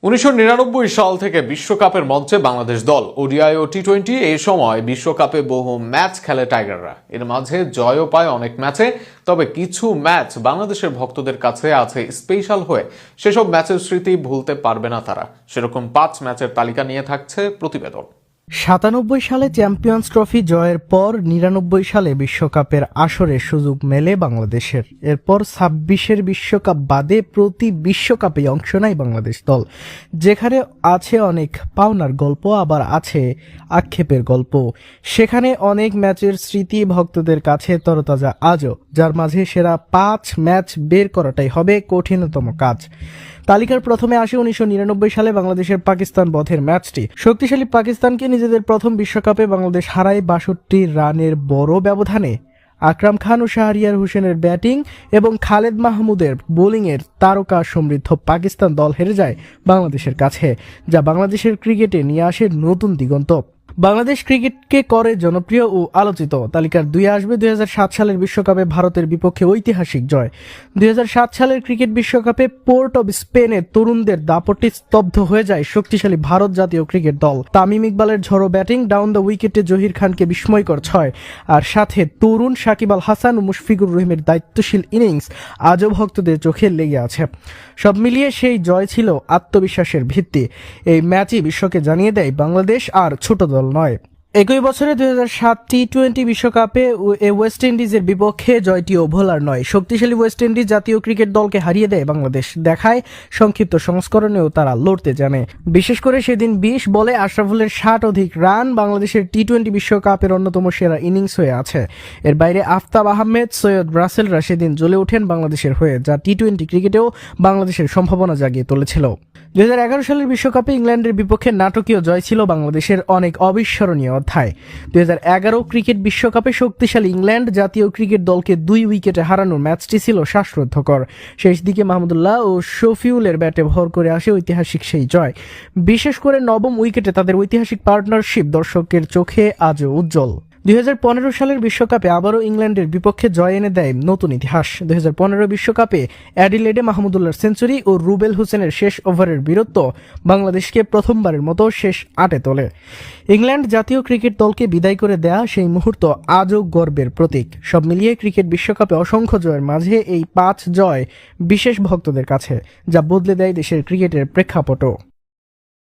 1999 সাল থেকে বিশ্বকাপের মঞ্চে বাংলাদেশ দল ওডিআই ও টি-20 এই সময় বিশ্বকাপে বহু ম্যাচ খেলে টাইগাররা। এর মাঝে জয়ও পায় অনেক ম্যাচে, তবে কিছু ম্যাচ বাংলাদেশের ভক্তদের কাছে আছে স্পেশাল হয়ে। সেসব ম্যাচের স্মৃতি ভুলতে পারবে না তারা। সেরকম 5 ম্যাচের তালিকা নিয়ে থাকছে প্রতিবেদন। 97 সালে চ্যাম্পিয়ন্স ট্রফি জয়ের পর 99 সালে বিশ্বকাপের আসরে সুযোগ মেলে বাংলাদেশের। এরপর 26-এর বিশ্বকাপ বাদে প্রতি বিশ্বকাপে অংশ নেয় বাংলাদেশ দল, যেখানে আছে অনেক পাওনার গল্প, আবার আছে আক্ষেপের গল্প। সেখানে অনেক ম্যাচের স্মৃতি ভক্তদের কাছে তরতাজা আজও, যার মাঝে সেরা 5 ম্যাচ বের করাটাই হবে কঠিনতম কাজ। তালিকার প্রথমে আসে 1999 সালে বাংলাদেশের পাকিস্তান বধের ম্যাচটি। শক্তিশালী পাকিস্তানকে নিজেদের প্রথম বিশ্বকাপে বাংলাদেশ হারায় 62 রানের বড় ব্যবধানে। আকরাম খান ও শাহরিয়ার হোসেনের ব্যাটিং এবং খালেদ মাহমুদের বোলিংয়ের তারকা সমৃদ্ধ পাকিস্তান দল হেরে যায় বাংলাদেশের কাছে, যা বাংলাদেশের ক্রিকেটে নিয়ে আসে নতুন দিগন্ত। বাংলাদেশ ক্রিকেটকে করে জনপ্রিয় ও আলোচিত। তালিকার 2 আসবে 2007 সালের বিশ্বকাপে ভারতের বিপক্ষে ঐতিহাসিক জয়। 2007 সালের ক্রিকেট বিশ্বকাপে পোর্ট অব স্পেনে তরুণদের দাপটে স্তব্ধ হয়ে যায় শক্তিশালী ভারত জাতীয় ক্রিকেট দল। তামিম ইকবালের ঝড়ো ব্যাটিং, ডাউন দ্য উইকেটে জহির খানকে বিস্ময়কর 6, আর সাথে তরুণ সাকিব আল হাসান ও মুশফিকুর রহিমের দায়িত্বশীল ইনিংস আজও ভক্তদের চোখে লেগে আছে। সব মিলিয়ে সেই জয় ছিল আত্মবিশ্বাসের ভিত্তি। এই ম্যাচই বিশ্বকে জানিয়ে দেয় বাংলাদেশ আর ছোট দল নয়। একই বছরে 2007 টি-20 বিশ্বকাপে ওয়েস্ট ইন্ডিজের বিপক্ষে জয়টিও ভোলার নয়। শক্তিশালী ওয়েস্ট ইন্ডিজ জাতীয় ক্রিকেট দলকে হারিয়ে দেয় বাংলাদেশ, দেখায় সংক্ষিপ্ত সংস্করণেও তারা লড়তে জানে। বিশেষ করে সেদিন 20 বলে আশরাফুলের 60 অধিক রান বাংলাদেশের টি-20 বিশ্বকাপের অন্যতম সেরা ইনিংস হয়ে আছে। এর বাইরে আফতাব আহমেদ, সৈয়দ রাসেলরা সেদিন জ্বলে ওঠেন বাংলাদেশের হয়ে, যা টি-20 ক্রিকেটেও বাংলাদেশের সম্ভাবনা জাগিয়ে তুলেছিল। 2011 সালের বিশ্বকাপে ইংল্যান্ডের বিপক্ষে নাটকীয় জয় ছিল বাংলাদেশের অনেক অবিস্মরণীয় অধ্যায়। 2011 ক্রিকেট বিশ্বকাপে শক্তিশালী ইংল্যান্ড জাতীয় ক্রিকেট দলকে 2 উইকেটে হারানোর ম্যাচটি ছিল শ্বাসরুদ্ধকর। শেষ দিকে মাহমুদুল্লাহ ও শফিউলের ব্যাটে ভর করে আসে ঐতিহাসিক সেই জয়। বিশেষ করে নবম উইকেটে তাদের ঐতিহাসিক পার্টনারশিপ দর্শকের চোখে আজও উজ্জ্বল। 2015 সালের বিশ্বকাপে আবারও ইংল্যান্ডের বিপক্ষে জয় এনে দেয় নতুন ইতিহাস। 2015 বিশ্বকাপে অ্যাডিলেডে মাহমুদুল্লাহর সেঞ্চুরি ও রুবেল হোসেনের শেষ ওভারের বীরত্ব বাংলাদেশকে প্রথমবারের মতো শেষ 8-এ তোলে। ইংল্যান্ড জাতীয় ক্রিকেট দলকে বিদায় করে দেয়া সেই মুহূর্ত আজও গর্বের প্রতীক। সব মিলিয়ে ক্রিকেট বিশ্বকাপে অসংখ্য জয়ের মাঝে এই 5 জয় বিশেষ ভক্তদের কাছে, যা বদলে দেয় দেশের ক্রিকেটের প্রেক্ষাপটও।